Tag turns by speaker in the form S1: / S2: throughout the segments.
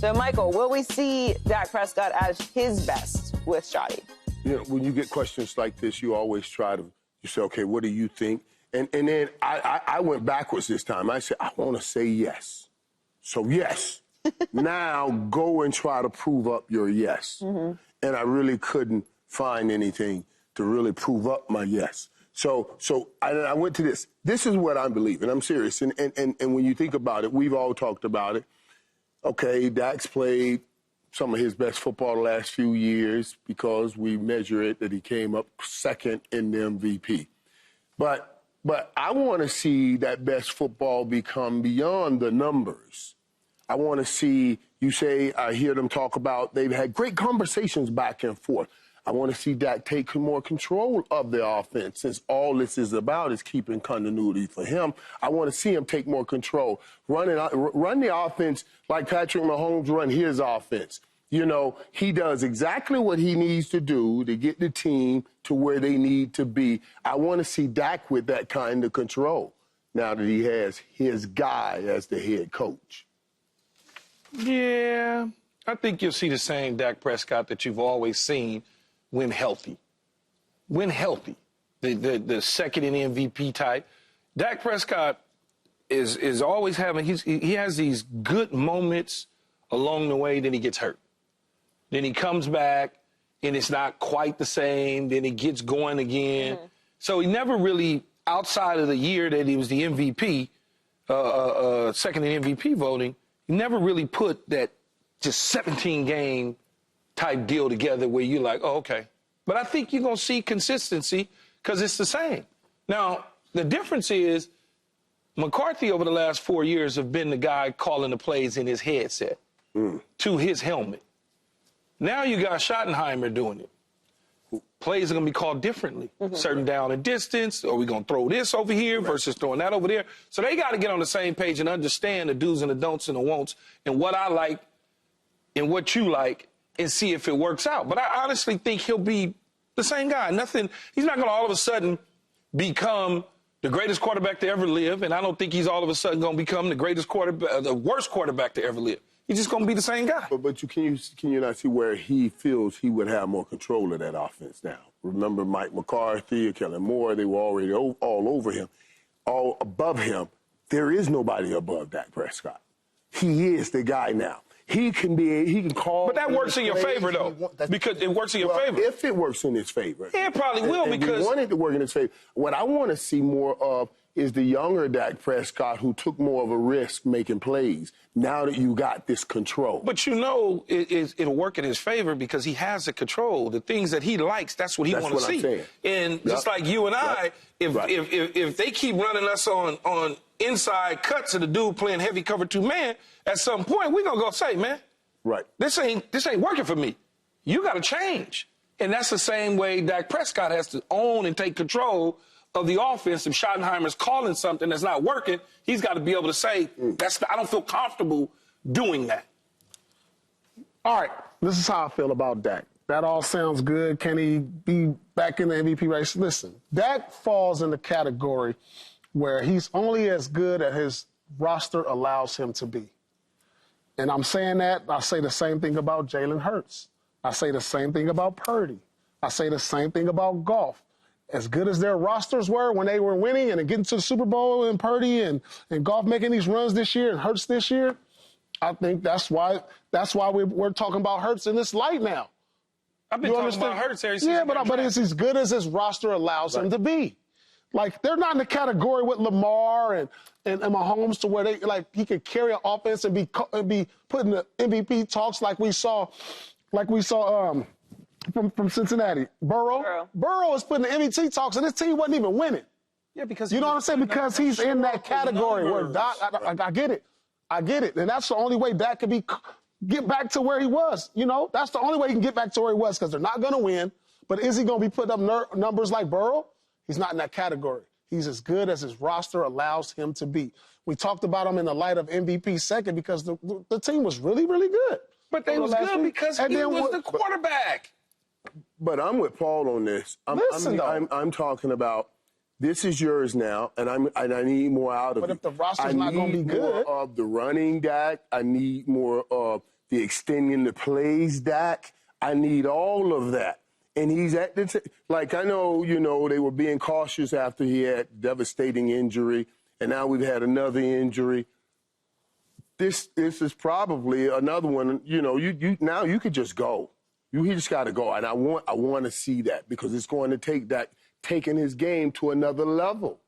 S1: So, Michael, will we see Dak Prescott at his best with Schotty?
S2: You know, when you get questions like this, you always try to, you say, okay, what do you think? And then I went backwards this time. I said, I want to say yes. So, yes. Now go and try to prove up your yes. And I really couldn't find anything to really prove up my yes. So I went to this. This is what I believe, and I'm serious. And when you think about it, we've all talked about it. Okay, Dak's played some of his best football the last few years because we measure it that he came up second in the MVP. But I want to see that best football become beyond the numbers. I want to see, you say, I hear them talk about they've had great conversations back and forth. I want to see Dak take more control of the offense, since all this is about is keeping continuity for him. I want to see him take more control, run the offense like Patrick Mahomes run his offense. You know, he does exactly what he needs to do to get the team to where they need to be. I want to see Dak with that kind of control now that he has his guy as the head coach.
S3: Yeah, I think you'll see the same Dak Prescott that you've always seen when healthy. When healthy. The second in MVP type. Dak Prescott is always having, he has these good moments along the way, then he gets hurt. Then he comes back, and it's not quite the same. Then he gets going again. So he never really, outside of the year that he was the MVP, second in MVP voting, he never really put that just 17-game type deal together where you're like, oh, okay. But I think you're going to see consistency because it's the same. Now, the difference is McCarthy over the last 4 years have been the guy calling the plays in his headset to his helmet. Now you got Schottenheimer doing it. Plays are going to be called differently. Certain down and distance, or we going to throw this over here versus throwing that over there. So they got to get on the same page and understand the do's and the don'ts and the won'ts and what I like and what you like and see if it works out. But I honestly think he'll be the same guy. He's not going to all of a sudden become the greatest quarterback to ever live, and I don't think he's all of a sudden going to become the greatest quarterback, the worst quarterback to ever live. He's just going to be the same guy.
S2: But can you not see where he feels he would have more control of that offense now? Remember Mike McCarthy, Kellen Moore, they were already all over him, all above him. There is nobody above Dak Prescott. He is the guy now. He can call.
S3: But that works in your favor, though, because it works in your favor.
S2: If it works in his favor.
S3: Yeah, it probably will, because
S2: we want it to work in his favor. What I want to see more of is the younger Dak Prescott who took more of a risk making plays now that you got this control.
S3: But you know it'll work in his favor because he has the control. The things that he likes, that's what he wants to see.
S2: Saying.
S3: And just like you and I, if they keep running us on inside cuts of the dude playing heavy cover 2 man, at some point we're going to go say, man, this ain't working for me. You got to change. And that's the same way Dak Prescott has to own and take control of the offense. If Schottenheimer's calling something that's not working, he's got to be able to say, I don't feel comfortable doing that.
S4: All right, this is how I feel about Dak. That all sounds good. Can he be back in the MVP race? Listen, Dak falls in the category where he's only as good as his roster allows him to be. And I'm saying that, I say the same thing about Jalen Hurts. I say the same thing about Purdy. I say the same thing about Goff. As good as their rosters were when they were winning and getting to the Super Bowl, and Purdy and Goff making these runs this year and Hurts this year, I think that's why we're talking about Hurts in this light now.
S3: I've been talking about Hurts every season.
S4: Yeah, but it's as good as his roster allows him to be. Like, they're not in the category with Lamar and Mahomes to where he could carry an offense and be put in the MVP talks like we saw from Cincinnati. Burrow is putting the MVP talks, and his team wasn't even winning.
S3: Yeah, because
S4: you know what I'm saying? Because he's in that category where Dak, I get it. And that's the only way Dak could get back to where he was. You know, that's the only way he can get back to where he was, because they're not going to win. But is he going to be putting up numbers like Burrow? He's not in that category. He's as good as his roster allows him to be. We talked about him in the light of MVP second because the team was really, really good.
S3: But they was good because he was the quarterback.
S2: But I'm with Paul on this. I'm talking about this is yours now, and I need more out of it.
S4: But if the roster's not going to be good,
S2: I need more of the running Dak. I need more of the extending the plays, Dak. I need all of that. And he's at the like, I know, they were being cautious after he had devastating injury, and now we've had another injury. This is probably another one, now you could just go. He just got to go. And I want to see that because it's going to take that, taking his game to another level.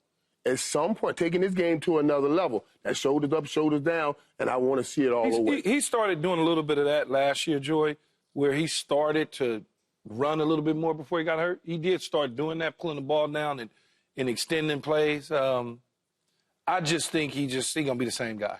S2: At some point, taking his game to another level. That shoulders up, shoulders down, and I want to see it all the way.
S3: He started doing a little bit of that last year, Joy, where he started to run a little bit more before he got hurt. He did start doing that, pulling the ball down and extending plays. I just think he's going to be the same guy.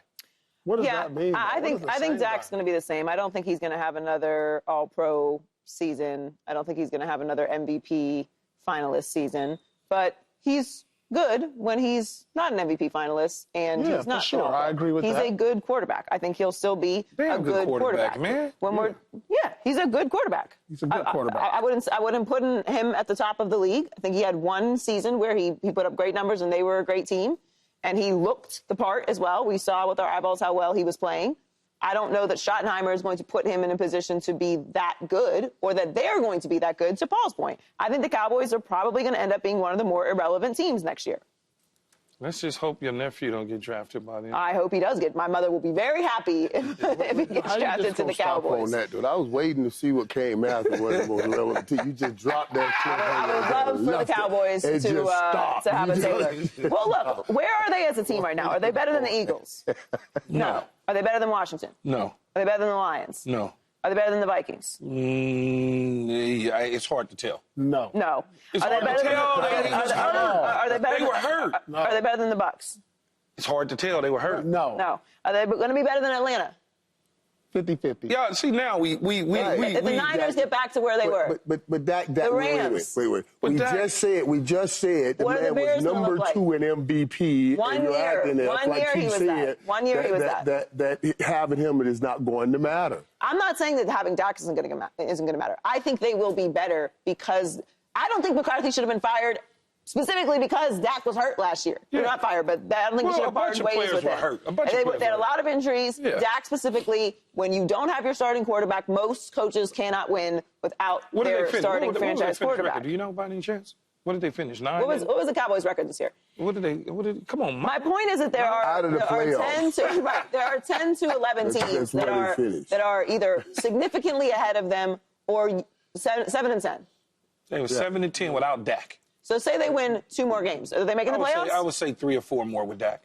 S4: What does that mean?
S1: I think Dak's going to be the same. I don't think he's going to have another All-Pro season. I don't think he's going to have another MVP finalist season. But he's good when he's not an MVP finalist and he's not.
S4: For sure. I agree with that.
S1: He's a good quarterback. I think he'll still be a good quarterback,
S3: man.
S1: He's a good quarterback.
S4: He's a good quarterback.
S1: I wouldn't put him at the top of the league. I think he had one season where he put up great numbers and they were a great team. And he looked the part as well. We saw with our eyeballs how well he was playing. I don't know that Schottenheimer is going to put him in a position to be that good or that they're going to be that good, to Paul's point. I think the Cowboys are probably going to end up being one of the more irrelevant teams next year.
S3: Let's just hope your nephew don't get drafted by then.
S1: I hope he does get. My mother will be very happy if he gets drafted to the Cowboys.
S2: On that, dude. I was waiting to see what came after what it was relevant to. You just dropped that.
S1: I would love for the Cowboys to have a Taylor. Well, look, where are they as a team right now? Are they better than the Eagles?
S3: No.
S1: Are they better than Washington?
S3: No.
S1: Are they better than the Lions?
S3: No.
S1: Are they better than the Vikings?
S3: It's hard to tell.
S4: No.
S1: No.
S3: It's hard to tell.
S1: Are they better?
S3: They were hurt.
S1: Are they better than the Bucs?
S3: It's hard to tell. They were hurt.
S4: No.
S1: No. Are they going to be better than Atlanta?
S4: 50-50.
S3: Yeah, see, now
S1: If the Niners get back to where they were.
S2: But that
S1: The Rams.
S2: Wait. We just said the
S1: What are the
S2: man was
S1: Bears gonna
S2: number
S1: look like?
S2: 2 in MVP.
S1: One
S2: and you're
S1: year.
S2: acting it
S1: One
S2: like
S1: year he was that. One year he was that.
S2: That having him is not going to matter.
S1: I'm not saying that having Dak isn't going to matter. I think they will be better because I don't think McCarthy should have been fired specifically because Dak was hurt last year.
S3: Yeah.
S1: They're not fired, but I don't think he should have parted ways with him. They had a lot of injuries.
S3: Yeah.
S1: Dak specifically, when you don't have your starting quarterback, most coaches cannot win without their starting franchise quarterback.
S3: Do you know by any chance? What did they finish? 9?
S1: What was the Cowboys' record this year?
S3: Come on,
S1: My point is that there are 10 to 11 teams that are either significantly ahead of them or 7 and 10.
S3: They were 7 and 10 without Dak.
S1: So say they win 2 more games. Are they making the playoffs?
S3: I would say 3 or 4 more with Dak.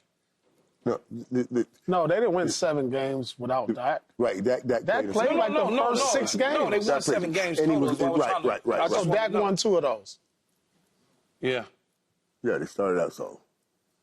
S4: No, they didn't win 7 games without Dak.
S2: Right, Dak
S4: played like the first 6 games.
S3: No, they won 7 games
S2: and
S3: total.
S2: he was right.
S4: So Dak won 2 of those.
S3: Yeah.
S2: Yeah, they started out so.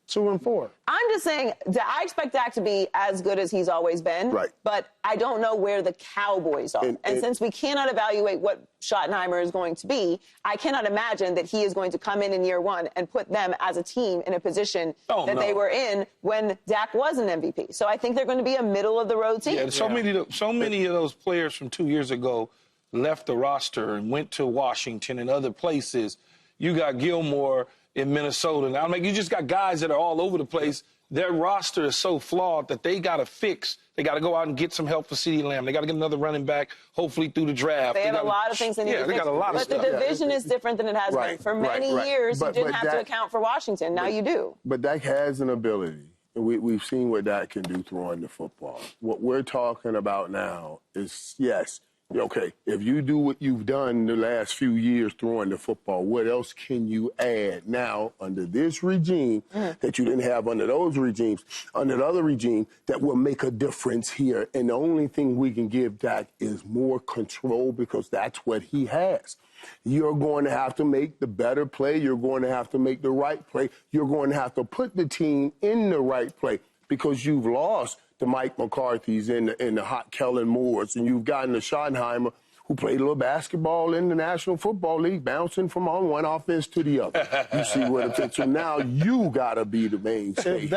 S4: 2 and 4.
S1: I'm just saying, I expect Dak to be as good as he's always been.
S2: Right.
S1: But I don't know where the Cowboys are. And since we cannot evaluate what Schottenheimer is going to be, I cannot imagine that he is going to come in year 1 and put them as a team in a position they were in when Dak was an MVP. So I think they're going to be a middle-of-the-road team.
S3: Yeah, so many of those players from 2 years ago left the roster and went to Washington and other places. You got Gilmore in Minnesota. Now, you just got guys that are all over the place. Their roster is so flawed that they got to fix. They got to go out and get some help for CeeDee Lamb. They got to get another running back, hopefully through the draft.
S1: They have a lot of things they need to fix.
S3: They got a lot of stuff.
S1: But the division is different than it has been. For many years, you didn't have to account for Washington. Now you do.
S2: But Dak has an ability. We've seen what Dak can do throwing the football. What we're talking about now is, yes, okay, if you do what you've done the last few years throwing the football, what else can you add now under this regime that you didn't have under those regimes, under the other regime, that will make a difference here? And the only thing we can give Dak is more control because that's what he has. You're going to have to make the better play. You're going to have to make the right play. You're going to have to put the team in the right play because you've lost the Mike McCarthy's and the Hot Kellen Moores, and you've gotten the Schottenheimer who played a little basketball in the National Football League, bouncing from one offense to the other. You see what I'm saying? So now you got to be the mainstay.
S4: If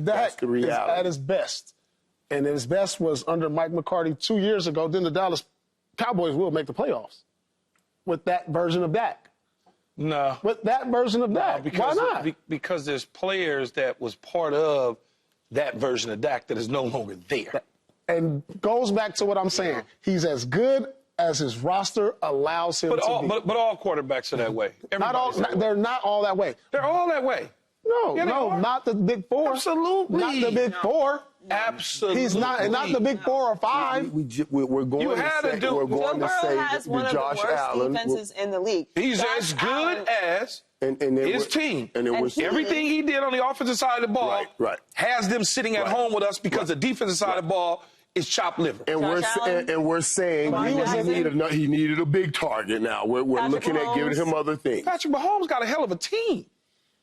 S4: Dak is at his best, and his best was under Mike McCarthy 2 years ago, then the Dallas Cowboys will make the playoffs with that version of Dak.
S3: No.
S4: With that version of Dak. Why not?
S3: Because there's players that was part of that version of Dak that is no longer there.
S4: and goes back to what I'm saying. He's as good as his roster allows him to be.
S3: But all quarterbacks are that way.
S4: Not all. They're not all that way.
S3: They're all that way.
S4: No,
S3: Yeah,
S4: no, not the Big Four.
S3: Absolutely.
S4: Not the Big Four.
S3: Absolutely.
S4: He's not the Big 4 or 5.
S2: We're going to say
S1: Joe Burrow has one of the worst defenses in the league.
S3: He's as good as his team.
S2: And
S3: everything he did on the offensive side of the ball has them sitting at home with us because the defensive side of the ball is chopped liver.
S2: And we're saying he needed a big target now. We're looking at giving him other things.
S3: Patrick Mahomes got a hell of a team.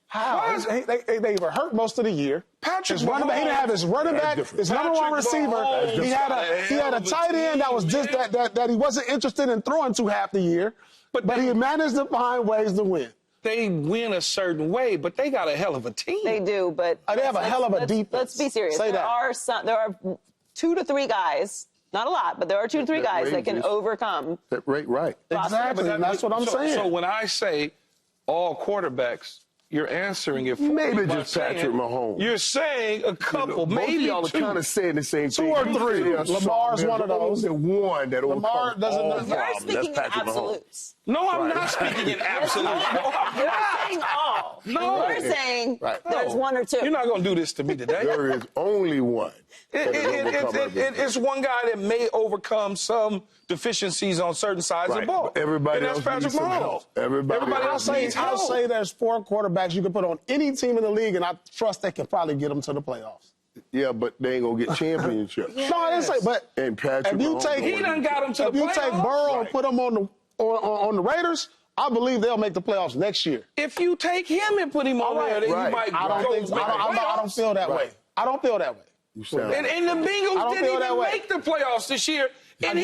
S4: How? They were hurt most of the year.
S3: Patrick
S4: Mahomes, he didn't have his running back, his number one receiver. He had a tight end that was just that he wasn't interested in throwing to half the year. But he managed to find ways to win.
S3: They win a certain way, but they got a hell of a team.
S1: They do, but
S4: they have a hell of a defense.
S1: Let's be serious.
S4: Say
S1: there are 2 to 3 guys. Not a lot, but there are 2 to 3 guys that can overcome.
S2: Right.
S4: Exactly. That's what I'm saying.
S3: So when I say all quarterbacks, you're answering it for
S2: maybe just Patrick Mahomes.
S3: You're saying a couple, maybe
S2: y'all
S3: two.
S2: are kind of saying the same
S4: 2
S2: thing.
S4: or 3. Lamar's one of those.
S2: One that
S4: Lamar doesn't.
S1: You're speaking in absolutes.
S3: No, I'm not speaking in absolutes.
S1: You're saying all.
S3: No.
S1: You're saying there's 1 or 2.
S3: You're not going to do this to me today.
S2: There is only one.
S3: It's one guy that may overcome some deficiencies on certain sides of the ball.
S2: Everybody
S3: else
S2: Patrick
S3: needs some
S2: Mahomes.
S3: help.
S2: Everybody
S3: else needs help.
S4: I'll say there's 4 quarterbacks you can put on any team in the league, and I trust they can probably get them to the playoffs.
S2: Yeah, but they ain't gonna get championships.
S4: No, I didn't say. But
S2: and Patrick
S3: he done got them to the playoffs.
S4: If you take Burrow and put him on the Raiders, I believe they'll make the playoffs next year.
S3: If you take him and put him on there, then you might.
S4: I don't feel that way. I don't feel that way.
S2: You sound
S3: and the Bengals didn't even make the playoffs this year. And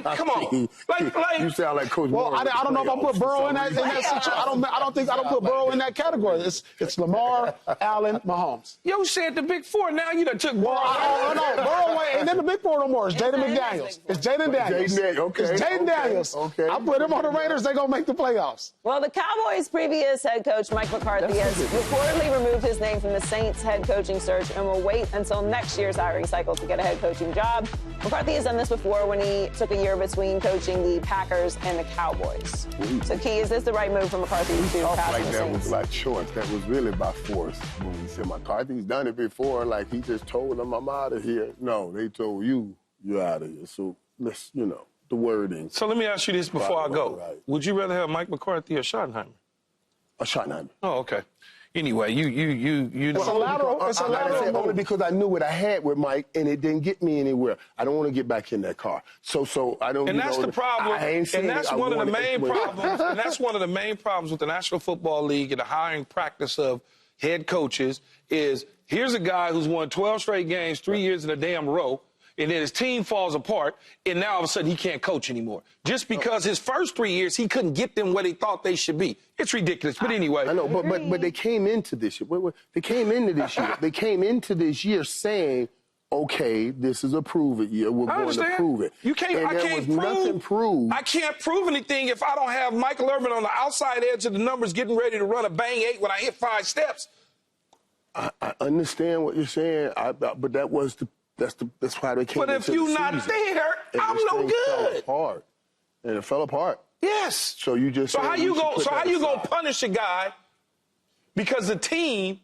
S3: come on, like
S2: you sound like Coach.
S4: Well, I don't know if I put Burrow in that situation. I don't put Burrow in that category. It's Lamar, Allen, Mahomes.
S3: You said the Big 4. Now you done took Burrow.
S4: No, Burrow ain't in the Big 4 no more. It's Jaden McDaniels. It's Jaden Daniels. It's Jaden Daniels.
S2: Okay.
S4: I put him on the Raiders. They're gonna make the playoffs.
S1: Well, the Cowboys' previous head coach Mike McCarthy has reportedly removed his name from the Saints' head coaching search and will wait until next year's hiring cycle to get a head coaching job. McCarthy has done this before when he took a year between coaching the Packers and the Cowboys. So, Key, is this the right move for McCarthy to pass
S2: like
S1: the
S2: that
S1: Saints?
S2: was like short. That was really by force. When he said McCarthy's done it before, like he just told them, I'm out of here. No, they told you, you're out of here. So let's, the wording.
S3: So let me ask you this before I go.
S2: Right.
S3: Would you rather have Mike McCarthy or Schottenheimer?
S2: Schottenheimer.
S3: Oh, okay. Anyway, you
S4: It's a lateral. It's a lateral.
S2: Only because I knew what I had with Mike, and it didn't get me anywhere. I don't want to get back in that car. So I don't.
S3: And that's the problem. And that's one of the main problems. And that's one of the main problems with the National Football League and the hiring practice of head coaches is here's a guy who's won 12 straight games, 3 years in a damn row. And then his team falls apart, and now all of a sudden he can't coach anymore. Just because his first 3 years he couldn't get them where they thought they should be. It's ridiculous. But anyway.
S2: I know, but they came into this year. They came into this year. They came into this year saying, okay, this is a prove it year. We're going to prove it.
S3: You can't.
S2: And
S3: I can't
S2: nothing proved.
S3: I can't prove anything if I don't have Michael Irvin on the outside edge of the numbers getting ready to run a bang 8 when I hit 5 steps.
S2: I understand what you're saying, but that was that's why they came.
S3: But if you're not there, I'm no good.
S2: And it fell apart.
S3: Yes.
S2: So you just.
S3: So how you gonna punish a guy because the team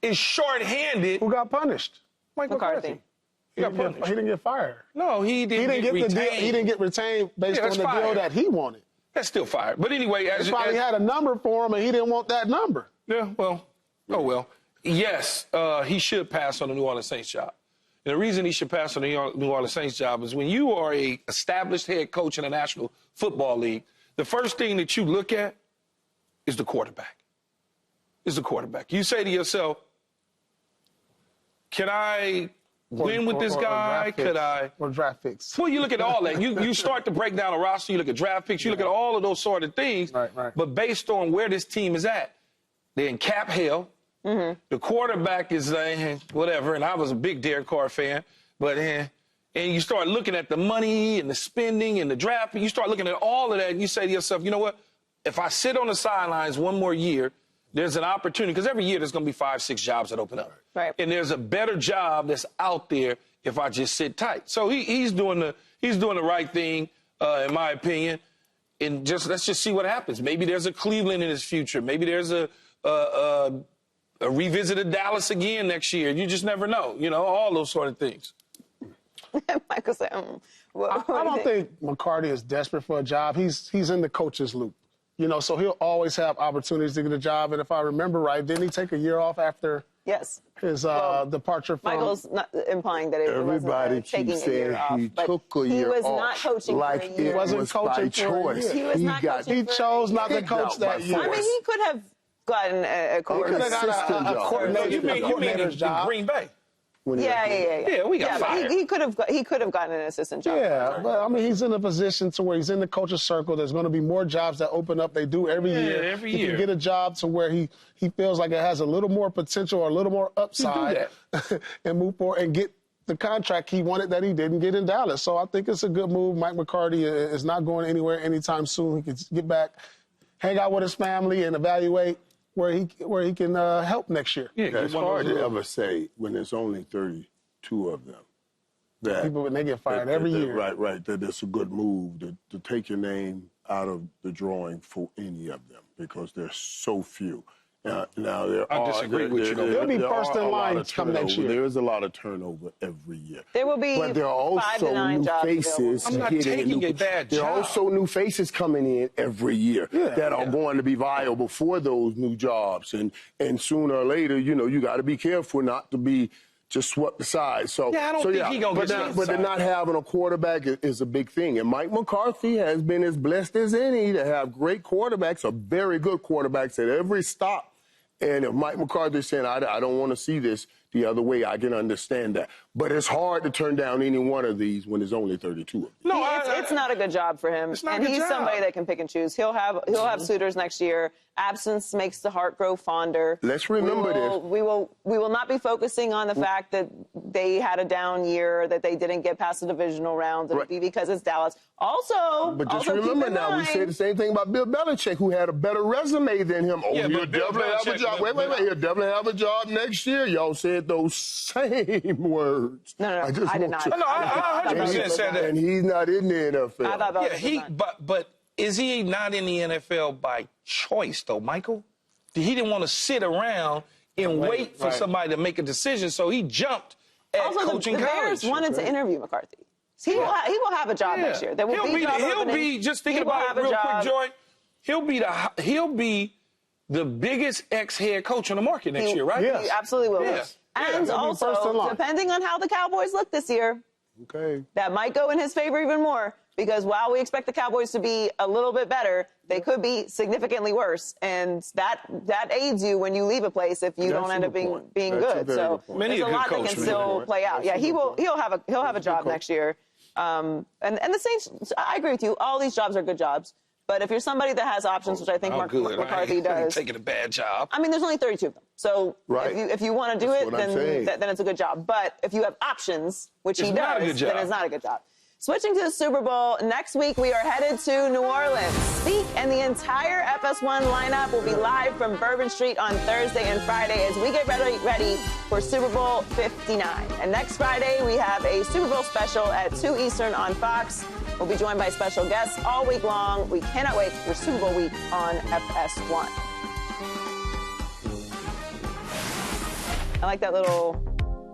S3: is shorthanded?
S4: Who got punished?
S3: Mike McCarthy.
S4: He didn't get fired.
S3: No, he didn't get retained.
S4: The deal. He didn't get retained based on the deal that he wanted.
S3: That's still fired. But anyway,
S4: he probably had a number for him, and he didn't want that number.
S3: Yeah. Well. Oh well. Yes. He should pass on the New Orleans Saints job. And the reason he should pass on the New Orleans Saints job is when you are a established head coach in the National Football League, the first thing that you look at is the quarterback. You say to yourself, can I win with this guy? Could I?
S4: Or draft picks.
S3: Well, you look at all that. You start to break down a roster. You look at draft picks. You look at all of those sort of things.
S4: Right.
S3: But based on where this team is at, they're in cap hell. Mm-hmm. The quarterback is whatever, and I was a big Derek Carr fan, but and you start looking at the money and the spending and the draft, you start looking at all of that, and you say to yourself, you know what? If I sit on the sidelines one more year, there's an opportunity, because every year there's going to be 5, 6 jobs that open up.
S1: Right.
S3: And there's a better job that's out there if I just sit tight. So he's doing the right thing, in my opinion. And let's just see what happens. Maybe there's a Cleveland in his future. Maybe there's a revisit of Dallas again next year. You just never know. You know, all those sort of things.
S1: Michael said,
S4: I don't think McCarthy is desperate for a job. He's in the coach's loop. You know, so he'll always have opportunities to get a job. And if I remember right, didn't he take a year off after his departure from...
S1: Michael's not implying that
S2: everybody
S1: wasn't taking
S2: keeps
S1: a year
S2: saying
S1: off.
S2: He took a year off.
S1: He was not coaching
S2: like
S1: for a year.
S2: It was coaching for a year.
S1: He was not coaching
S4: He chose not to coach that year.
S1: I mean, he could have gotten a coordinator.
S4: He could have got a coordinator's job.
S3: Green Bay.
S1: Yeah,
S3: we got fired.
S1: He could have gotten an assistant job.
S4: Yeah, but I mean, he's in a position to where he's in the coach's circle. There's going to be more jobs that open up. They do every year. He can get a job to where he feels like it has a little more potential or a little more upside and move forward and get the contract he wanted that he didn't get in Dallas. So I think it's a good move. Mike McCarthy is not going anywhere anytime soon. He can get back, hang out with his family, and evaluate where he can help next year.
S2: Yeah, it's hard to ever say when there's only 32 of them. That
S4: people, when they get fired every year.
S2: Right. That it's a good move to take your name out of the drawing for any of them because there's so few. Now
S3: I disagree with you.
S4: They'll be first in line come next year.
S2: There is a lot of turnover every year.
S1: There will be
S2: but there are also
S1: 5 to 9
S2: new
S1: jobs
S2: faces.
S3: I'm not taking a bad job.
S2: There are also new faces coming in every year that are going to be viable for those new jobs. And sooner or later, you know, you got to be careful not to be just swept aside. So
S3: I don't think he's going to get
S2: But they're not having a quarterback is a big thing. And Mike McCarthy has been as blessed as any to have great quarterbacks, or very good quarterbacks at every stop. And if Mike McCarthy is saying, I don't want to see this the other way, I can understand that. But it's hard to turn down any one of these when there's only 32 of them.
S1: No, it's not a good job for him. And he's somebody that can pick and choose. He'll have suitors next year. Absence makes the heart grow fonder.
S2: Let's remember this.
S1: We will not be focusing on the fact that they had a down year, that they didn't get past the divisional round. It'll be because it's Dallas.
S2: But just remember now, we said the same thing about Bill Belichick, who had a better resume than him. He'll definitely have a job. Wait. He'll definitely have a job next year. Y'all said those same words.
S1: No, I did not.
S3: No, I 100% said that.
S2: And he's not in the NFL.
S1: I thought that was
S3: but is he not in the NFL by choice, though, Michael? He didn't want to sit around and wait for somebody to make a decision, so he jumped at coaching
S1: the
S3: college.
S1: Bears wanted to interview McCarthy. He will have a job next year. There will
S3: he'll be just thinking about it real quick, Joy. He'll be the biggest ex-head coach on the market next year, right?
S1: He absolutely will.
S3: Yeah.
S1: And also, depending on how the Cowboys look this year, that might go in his favor even more. Because while we expect the Cowboys to be a little bit better, they could be significantly worse, and that aids you when you leave a place if you don't end up being good. So there's a lot that can still play out. Yeah, he'll have a job next year. And the Saints, I agree with you. All these jobs are good jobs. But if you're somebody that has options, which I think McCarthy does,
S3: taking a bad job.
S1: I mean, there's only 32 of them. So if you want to do it, then it's a good job. But if you have options, which he does, then it's not a good job. Switching to the Super Bowl, next week we are headed to New Orleans. Speak and the entire FS1 lineup will be live from Bourbon Street on Thursday and Friday as we get ready for Super Bowl 59. And next Friday we have a Super Bowl special at 2 Eastern on Fox. We'll be joined by special guests all week long. We cannot wait for Super Bowl week on FS1. I like that little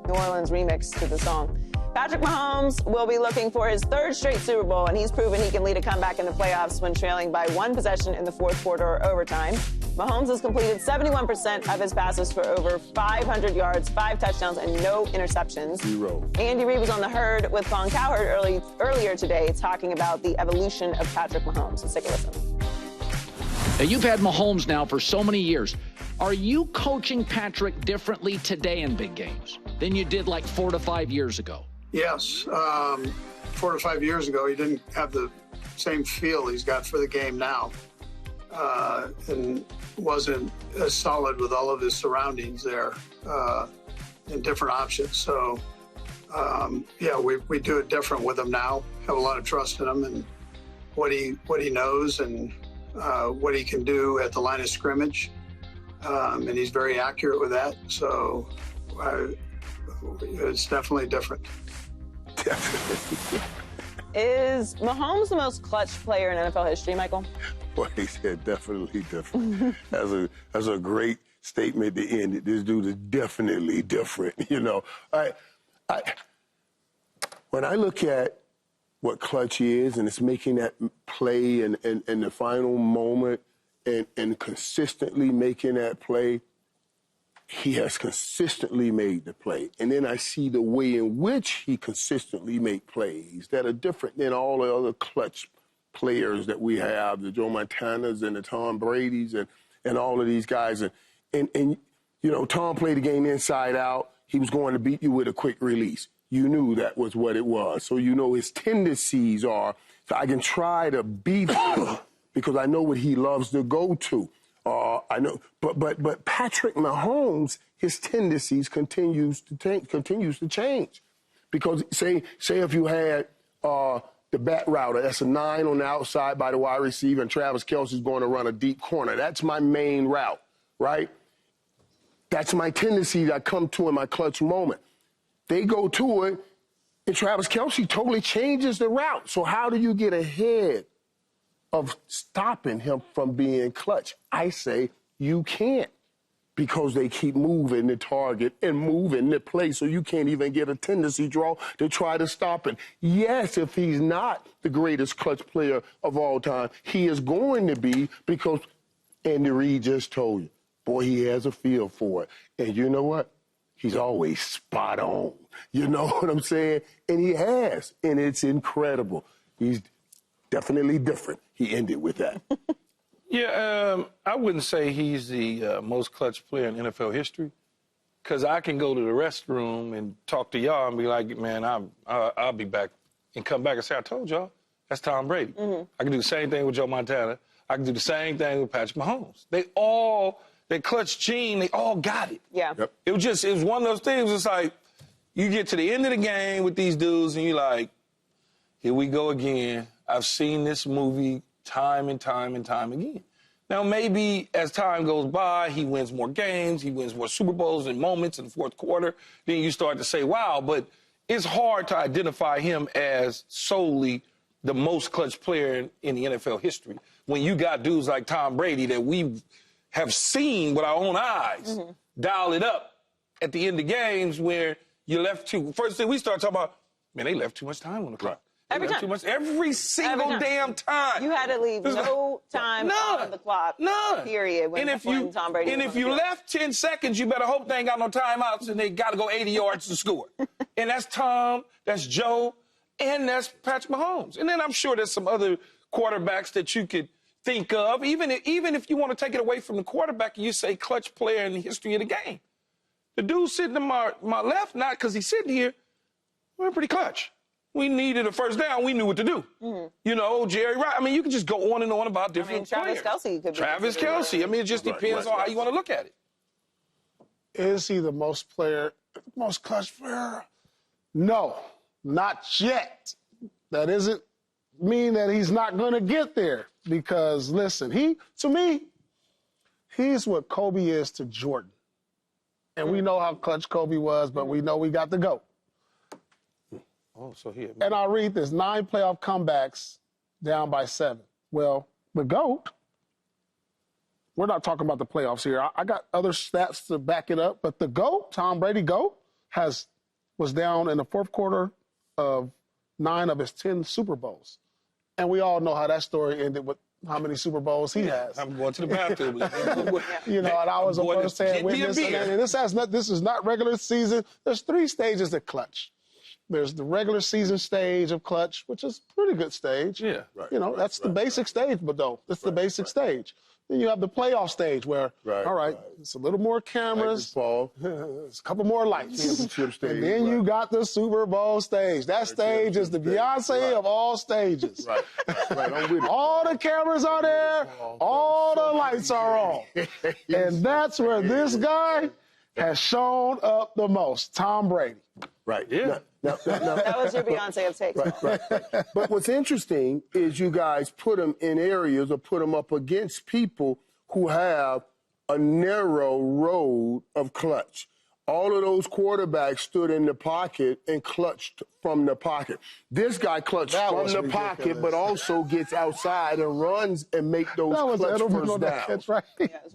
S1: New Orleans remix to the song. Patrick Mahomes will be looking for his 3rd straight Super Bowl, and he's proven he can lead a comeback in the playoffs when trailing by 1 possession in the 4th quarter or overtime. Mahomes has completed 71% of his passes for over 500 yards, 5 touchdowns, and no interceptions.
S2: 0.
S1: Andy Reid was on the herd with Von Cowherd earlier today talking about the evolution of Patrick Mahomes. Let's take a listen.
S5: Now, you've had Mahomes now for so many years. Are you coaching Patrick differently today in big games than you did like 4 to 5 years ago?
S6: Yes. 4 to 5 years ago, he didn't have the same feel he's got for the game now, and wasn't as solid with all of his surroundings there and different options. So, we do it different with him now. Have a lot of trust in him and what he knows and what he can do at the line of scrimmage, and he's very accurate with that. So it's definitely different.
S2: Definitely.
S1: Is Mahomes the most clutch player in NFL history, Michael?
S2: Boy, he said definitely different. That's a great statement to end it. This dude is definitely different. You know, when I look at what clutch is, and it's making that play in the final moment and consistently making that play, he has consistently made the play. And then I see the way in which he consistently make plays that are different than all the other clutch players that we have, the Joe Montanas and the Tom Bradys and all of these guys. And you know, Tom played the game inside out. He was going to beat you with a quick release. You knew that was what it was. So you know his tendencies are, so I can try to beat him because I know what he loves to go to. I know, but Patrick Mahomes, his tendencies continues to change, because say if you had the bat router, that's a 9 on the outside by the wide receiver, and Travis Kelce's going to run a deep corner. That's my main route, right? That's my tendency that I come to in my clutch moment. They go to it, and Travis Kelce totally changes the route. So how do you get ahead of stopping him from being clutch? I say you can't, because they keep moving the target and moving the play, so you can't even get a tendency draw to try to stop it. Yes, if he's not the greatest clutch player of all time, he is going to be, because Andy Reid just told you, boy, he has a feel for it. And you know what? He's always spot on. You know what I'm saying? And he has, and it's incredible. He's definitely different. He ended with that.
S3: Yeah, I wouldn't say he's the most clutch player in NFL history, because I can go to the restroom and talk to y'all and be like, man, I'll be back, and come back and say, I told y'all, that's Tom Brady. Mm-hmm. I can do the same thing with Joe Montana. I can do the same thing with Patrick Mahomes. That clutch gene, they all got it.
S1: Yeah.
S2: Yep.
S3: It was one of those things. It's like, you get to the end of the game with these dudes and you're like, here we go again. I've seen this movie time and time and time again. Now, maybe as time goes by, he wins more games, he wins more Super Bowls and moments in the fourth quarter. Then you start to say, wow, but it's hard to identify him as solely the most clutch player in the NFL history when you got dudes like Tom Brady that we have seen with our own eyes dial it up at the end of games where you left first thing we start talking about, man, they left too much time on the clock.
S1: Every time.
S3: Every single damn time.
S1: You had to leave no time on the clock.
S3: None.
S1: Period. When Tom Brady.
S3: And if you left 10 seconds, you better hope they ain't got no timeouts and they got to go 80 yards to score. And that's Tom, that's Joe, and that's Patrick Mahomes. And then I'm sure there's some other quarterbacks that you could think of, even if you want to take it away from the quarterback and you say clutch player in the history of the game. The dude sitting to my left, not because he's sitting here, we're pretty clutch. We needed a first down. We knew what to do. Mm-hmm. You know, Jerry Rice. I mean, you can just go on and on about different
S1: Travis
S3: players.
S1: Kelce could be.
S3: Travis Kelce. I mean, it just depends on how you want to look at it.
S4: Is he the most clutch player? No, not yet. That doesn't mean that he's not going to get there, because, listen, to me, he's what Kobe is to Jordan. And we know how clutch Kobe was, but we know we got the GOAT.
S3: Oh, so here.
S4: And I'll read this: 9 playoff comebacks down by 7. Well, the GOAT, we're not talking about the playoffs here. I got other stats to back it up, but the GOAT, Tom Brady GOAT, was down in the fourth quarter of 9 of his 10 Super Bowls. And we all know how that story ended with how many Super Bowls he has.
S3: I'm going to the bathroom.
S4: You know, and I was a first-hand witness. And this is not regular season. There's 3 stages of clutch. There's the regular season stage of clutch, which is a pretty good stage.
S3: Yeah.
S4: That's the basic stage, but though, it's the basic stage. Then you have the playoff stage where, it's a little more cameras, it's a couple more lights. And then you got the Super Bowl stage. That stage is the Beyonce of all stages. All the cameras are there, all the lights are on. And that's where this guy has shown up the most, Tom Brady.
S2: Right.
S3: Yeah.
S2: Now,
S1: That was your Beyonce of takes.
S2: Right. But what's interesting is you guys put them in areas or put them up against people who have a narrow road of clutch. all of those quarterbacks stood in the pocket and clutched from the pocket. This guy clutched from the pocket, but also gets outside and runs and make those clutch first downs.
S4: Right.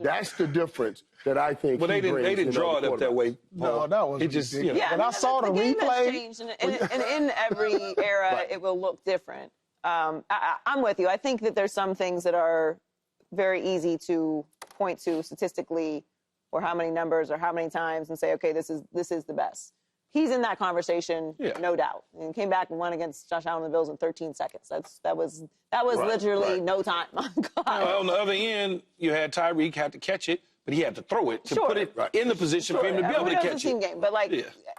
S2: That's the difference that I think.
S3: But they didn't draw it up that way.
S4: No, that was
S3: just,
S4: ridiculous.
S1: Yeah,
S4: when I saw the
S1: game has
S4: replay,
S1: changed, and in every era, it will look different. I'm with you. I think that there's some things that are very easy to point to statistically, or how many numbers, or how many times, and say, okay, this is the best. He's in that conversation, no doubt. And came back and won against Josh Allen and the Bills in 13 seconds. That was literally no time.
S3: On the other end, you had Tyreek had to catch it, but he had to throw it to put it in the position for him to be able to catch it.
S1: Game, but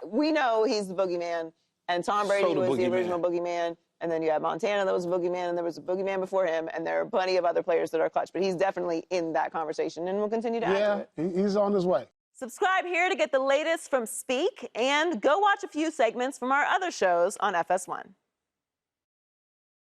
S1: we know he's the boogeyman, and Tom Brady was the original boogeyman. And then you have Montana that was a boogeyman, and there was a boogeyman before him, and there are plenty of other players that are clutch. But he's definitely in that conversation, and will continue to add to it.
S4: He's on his way.
S1: Subscribe here to get the latest from Speak, and go watch a few segments from our other shows on FS1.